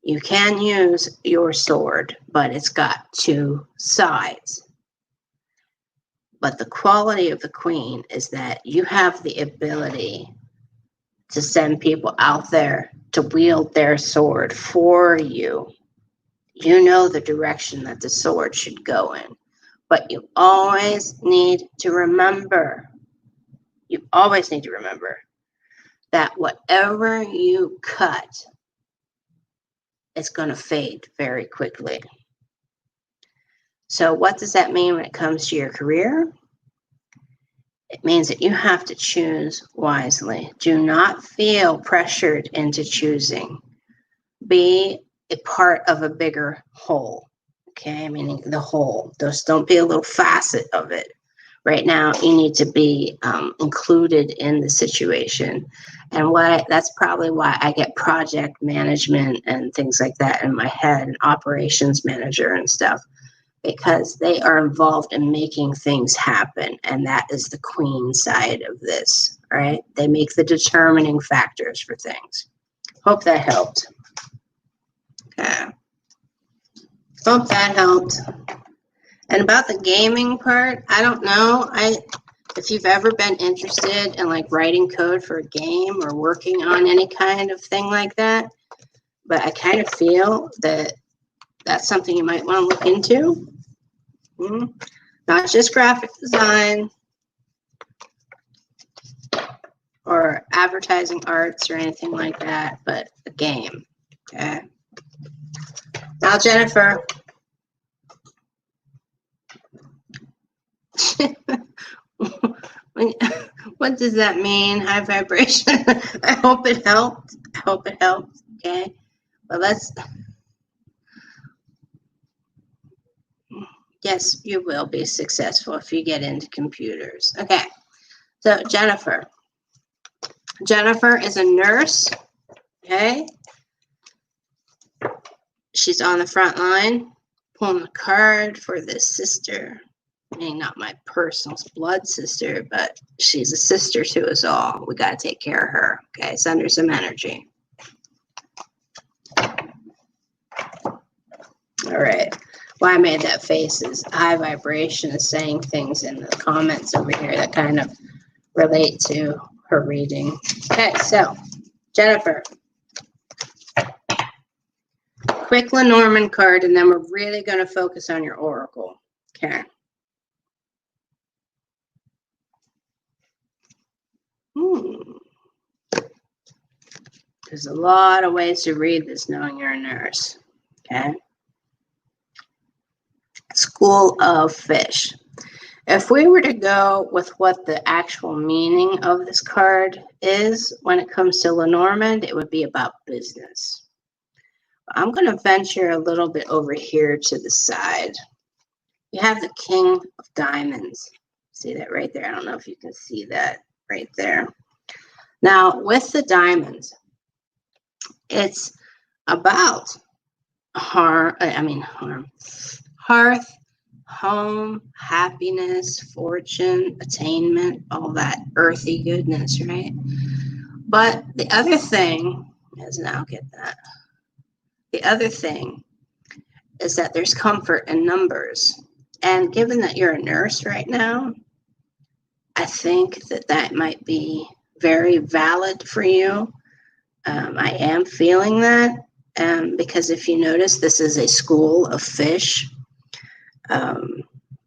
Speaker 1: you can use your sword, but it's got two sides. But the quality of the queen is that you have the ability to send people out there to wield their sword for you. You know the direction that the sword should go in. But you always need to remember that whatever you cut, it's going to fade very quickly. So what does that mean when it comes to your career? It means that you have to choose wisely. Do not feel pressured into choosing. Be a part of a bigger whole. Okay, meaning the whole. Just don't be a little facet of it. Right now, you need to be included in the situation. And that's probably why I get project management and things like that in my head, and operations manager and stuff, because they are involved in making things happen. And that is the queen side of this, right? They make the determining factors for things. Hope that helped. Okay. Hope that helped. And about the gaming part, I don't know. If you've ever been interested in like writing code for a game or working on any kind of thing like that, but I kind of feel that that's something you might want to look into. Not just graphic design or advertising arts or anything like that, but a game. Okay. Now, Jennifer. What does that mean? High vibration. I hope it helped. Okay. Well, yes, you will be successful if you get into computers. Okay. So Jennifer is a nurse. Okay. She's on the front line, pulling a card for this sister. I mean, not my personal blood sister, but she's a sister to us all. We got to take care of her. Okay, send her some energy. All right. Why I made that face is high vibration is saying things in the comments over here that kind of relate to her reading. Okay, so Jennifer. Quick Lenormand card, and then we're really going to focus on your oracle. Okay. There's a lot of ways to read this knowing you're a nurse. Okay. School of Fish. If we were to go with what the actual meaning of this card is when it comes to Lenormand, it would be about business. I'm going to venture a little bit over here to the side. You have the King of Diamonds. See that right there? I don't know if you can see that right there. Now, with the diamonds, it's about hearth, home, happiness, fortune, attainment, all that earthy goodness, right? But the other thing is, now get that. The other thing is that there's comfort in numbers. And given that you're a nurse right now, I think that that might be very valid for you. I am feeling that because if you notice, this is a school of fish.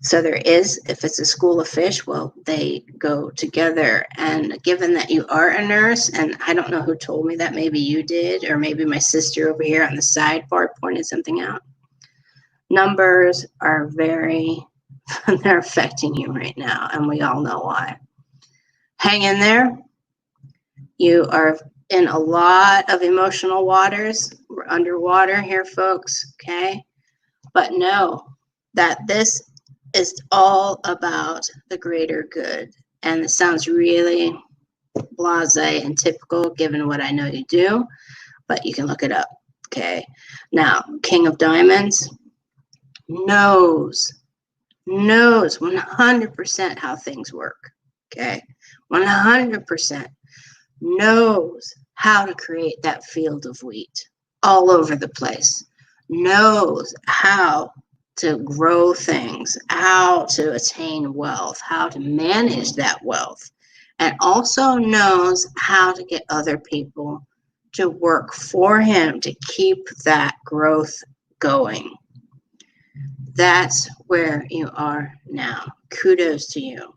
Speaker 1: So there is, if it's a school of fish, well, they go together. And given that you are a nurse, and I don't know who told me that, maybe you did, or maybe my sister over here on the sidebar pointed something out. Numbers are very, they're affecting you right now, and we all know why. Hang in there. You are in a lot of emotional waters. We're underwater here, folks, okay? But know that this is all about the greater good. And this sounds really blasé and typical given what I know you do, but you can look it up, okay? Now, King of Diamonds knows 100% how things work, okay? 100% knows how to create that field of wheat all over the place, knows how to grow things, how to attain wealth, how to manage that wealth, and also knows how to get other people to work for him to keep that growth going. That's where you are now. Kudos to you.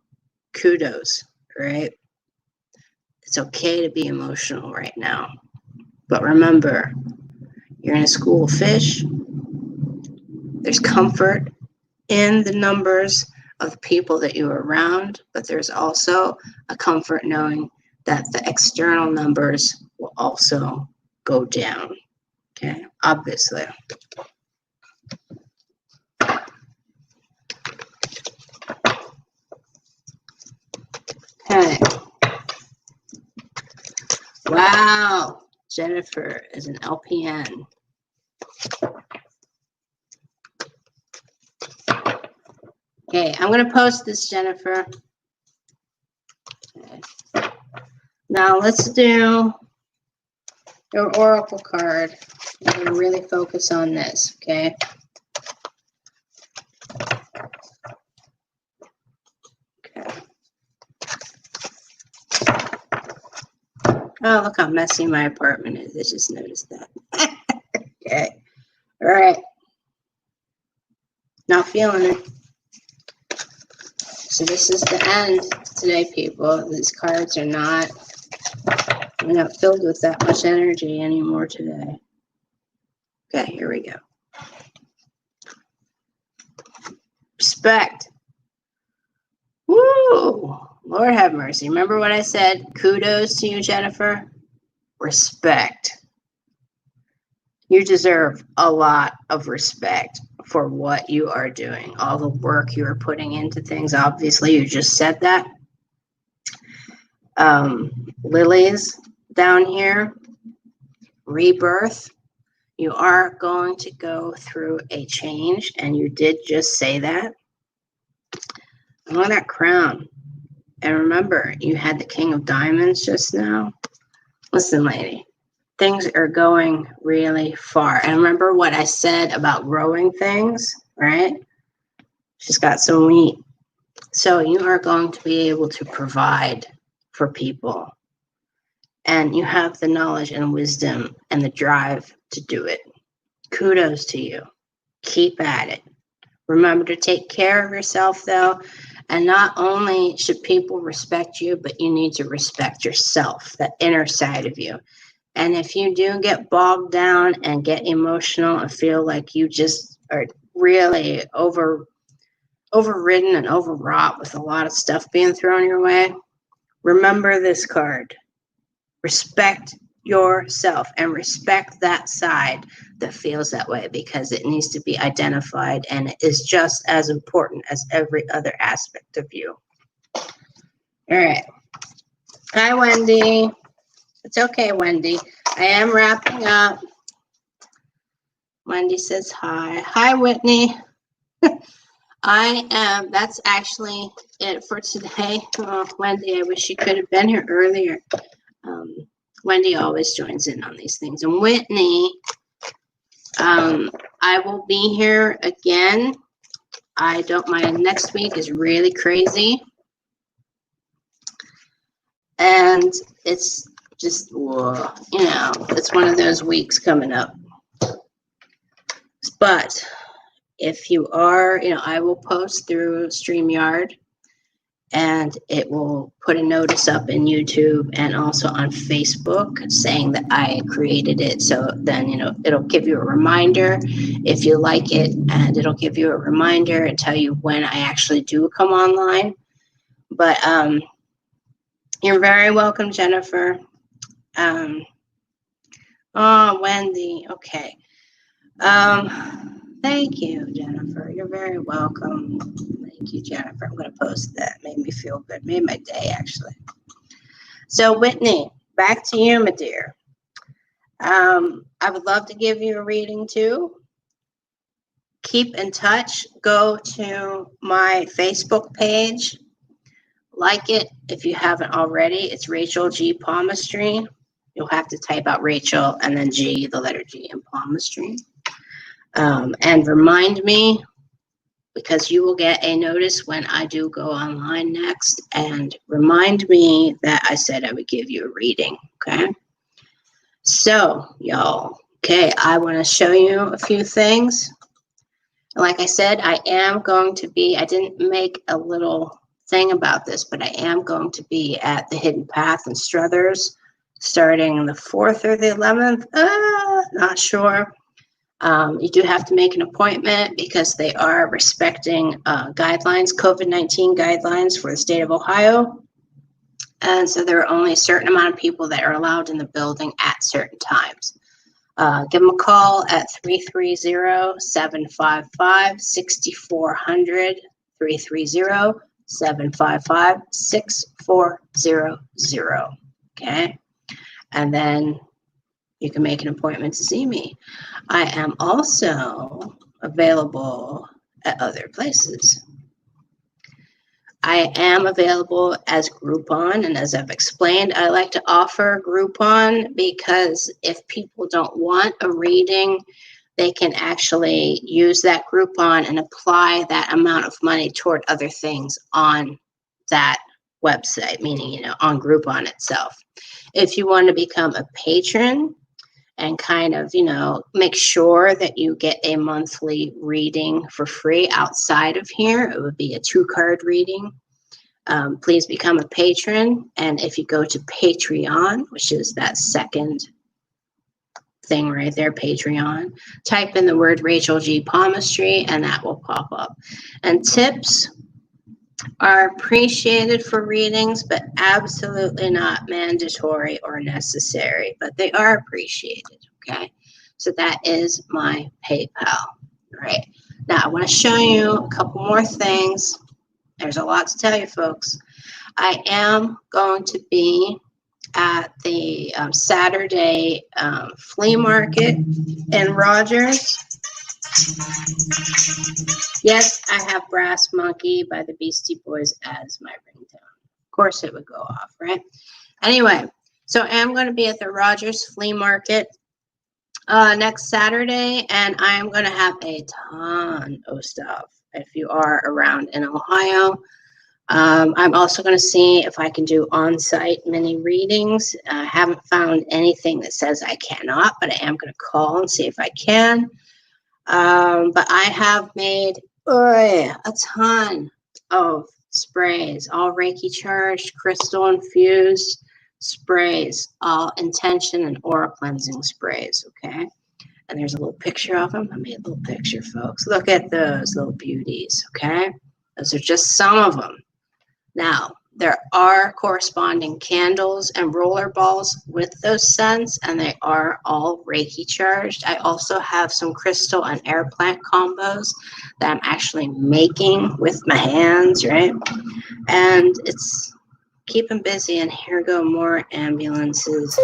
Speaker 1: Kudos, right? It's okay to be emotional right now. But remember, you're in a school of fish. There's comfort in the numbers of people that you're around, but there's also a comfort knowing that the external numbers will also go down, okay? Obviously. Okay. Wow, Jennifer is an LPN. Okay, I'm going to post this, Jennifer. Okay. Now let's do your oracle card. I'm going to really focus on this, okay? Okay. Oh, look how messy my apartment is. I just noticed that. Okay. All right. Not feeling it. So this is the end today, people. These cards are not, we're not filled with that much energy anymore today. Okay, here we go. Respect. Woo! Lord have mercy. Remember what I said? Kudos to you, Jennifer. Respect. You deserve a lot of respect for what you are doing, all the work you are putting into things. Obviously, you just said that. Lilies down here, rebirth. You are going to go through a change, and you did just say that. I want that crown. And remember, you had the King of Diamonds just now. Listen, lady. Things are going really far. And remember what I said about growing things, right? She's got some wheat. So you are going to be able to provide for people. And you have the knowledge and wisdom and the drive to do it. Kudos to you. Keep at it. Remember to take care of yourself, though. And not only should people respect you, but you need to respect yourself, that inner side of you. And if you do get bogged down and get emotional and feel like you just are really overridden and overwrought with a lot of stuff being thrown your way, remember this card. Respect yourself and respect that side that feels that way, because it needs to be identified and it is just as important as every other aspect of you. All right. Hi, Wendy. It's okay, Wendy. I am wrapping up. Wendy says hi. Hi, Whitney. That's actually it for today. Oh, Wendy, I wish you could have been here earlier. Wendy always joins in on these things. And Whitney, I will be here again. My next week is really crazy. And it's just, it's one of those weeks coming up. But if you are, I will post through StreamYard, and it will put a notice up in YouTube and also on Facebook saying that I created it. So then, it'll give you a reminder if you like it, and it'll give you a reminder and tell you when I actually do come online. But you're very welcome, Jennifer. Oh, Wendy. Okay. Thank you, Jennifer. You're very welcome. Thank you, Jennifer. I'm going to post that. Made me feel good. Made my day, actually. So, Whitney, back to you, my dear. I would love to give you a reading, too. Keep in touch. Go to my Facebook page. Like it if you haven't already. It's Rachel G. Palmistry. You'll have to type out Rachel and then G, the letter G, in Palmistry. And remind me, because you will get a notice when I do go online next, and remind me that I said I would give you a reading, okay? So, y'all, okay, I want to show you a few things. Like I said, I didn't make a little thing about this, but I am going to be at the Hidden Path in Struthers starting the 4th or the 11th. Not sure. You do have to make an appointment because they are respecting guidelines, COVID-19 guidelines for the state of Ohio. And so there are only a certain amount of people that are allowed in the building at certain times. Give them a call at 330-755-6400, 330-755-6400, okay? And then you can make an appointment to see me. I am also available at other places. I am available as Groupon, and as I've explained, I like to offer Groupon because if people don't want a reading, they can actually use that Groupon and apply that amount of money toward other things on that website, meaning, on Groupon itself. If you want to become a patron and kind of, make sure that you get a monthly reading for free outside of here, it would be a 2-card reading. Please become a patron. And if you go to Patreon, which is that second thing right there, Patreon, type in the word Rachel G. Palmistry, and that will pop up. And tips are appreciated for readings, but absolutely not mandatory or necessary, but they are appreciated, okay? So that is my PayPal, right? Now, I want to show you a couple more things. There's a lot to tell you, folks. I am going to be at the Saturday flea market in Rogers. Yes, I have Brass Monkey by the Beastie Boys as my ringtone. Of course it would go off, right? Anyway, so I am going to be at the Rogers Flea Market next Saturday, and I am going to have a ton of stuff if you are around in Ohio. I'm also going to see if I can do on-site mini readings. I haven't found anything that says I cannot, but I am going to call and see if I can. But I have made a ton of sprays, all Reiki charged, crystal infused sprays, all intention and aura cleansing sprays, okay? And there's a little picture of them. I made a little picture, folks. Look at those little beauties, okay? Those are just some of them. Now, there are corresponding candles and roller balls with those scents, and they are all Reiki charged. I also have some crystal and air plant combos that I'm actually making with my hands, right? And it's keeping busy, and here go more ambulances.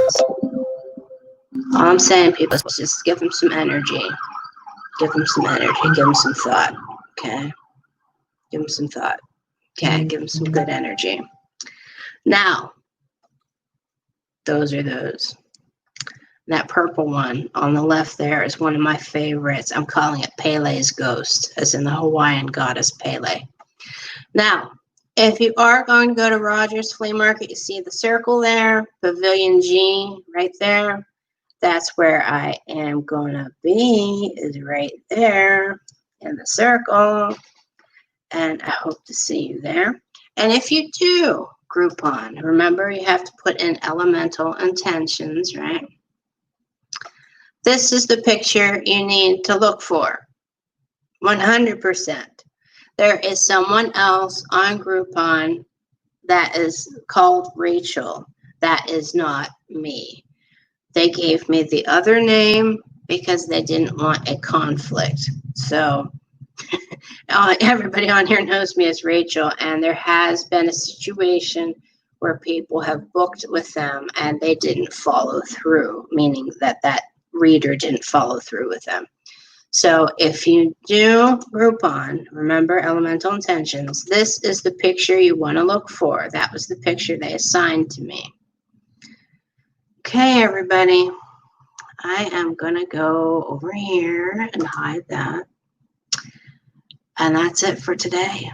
Speaker 1: All I'm saying, people, is just give them some energy. Give them some energy. Give them some thought, okay? Give them some thought. Okay, give them some good energy. Now, those are those. That purple one on the left there is one of my favorites. I'm calling it Pele's Ghost, as in the Hawaiian goddess Pele. Now, if you are going to go to Rogers Flea Market, you see the circle there, Pavilion G right there. That's where I am going to be, is right there in the circle. And I hope to see you there. And if you do Groupon, remember you have to put in elemental intentions, right? This is the picture you need to look for. 100%. There is someone else on Groupon that is called Rachel. That is not me. They gave me the other name because they didn't want a conflict. So everybody on here knows me as Rachel, and there has been a situation where people have booked with them and they didn't follow through, meaning that that reader didn't follow through with them. So if you do Groupon, remember elemental intentions, this is the picture you want to look for. That was the picture they assigned to me. Okay, everybody, I am going to go over here and hide that. And that's it for today.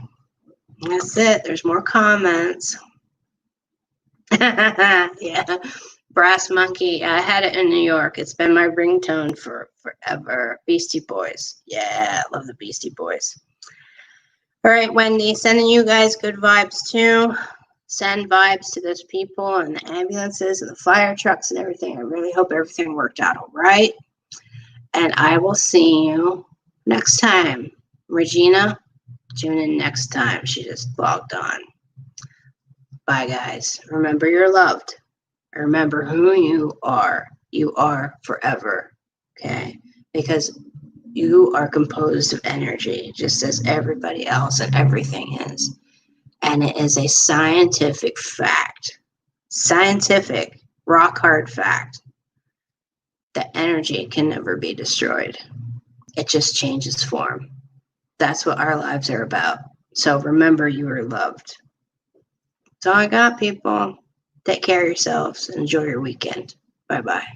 Speaker 1: That's it. There's more comments. Yeah. Brass Monkey. I had it in New York. It's been my ringtone for forever. Beastie Boys. Yeah, I love the Beastie Boys. All right, Wendy, sending you guys good vibes too. Send vibes to those people and the ambulances and the fire trucks and everything. I really hope everything worked out all right. And I will see you next time. Regina, tune in next time. She just logged on. Bye, guys. Remember you're loved. Remember who you are. You are forever. Okay? Because you are composed of energy, just as everybody else and everything is. And it is a scientific fact. Scientific, rock hard fact. That energy can never be destroyed. It just changes form. That's what our lives are about. So remember you are loved. That's all I got, people. Take care of yourselves and enjoy your weekend. Bye-bye.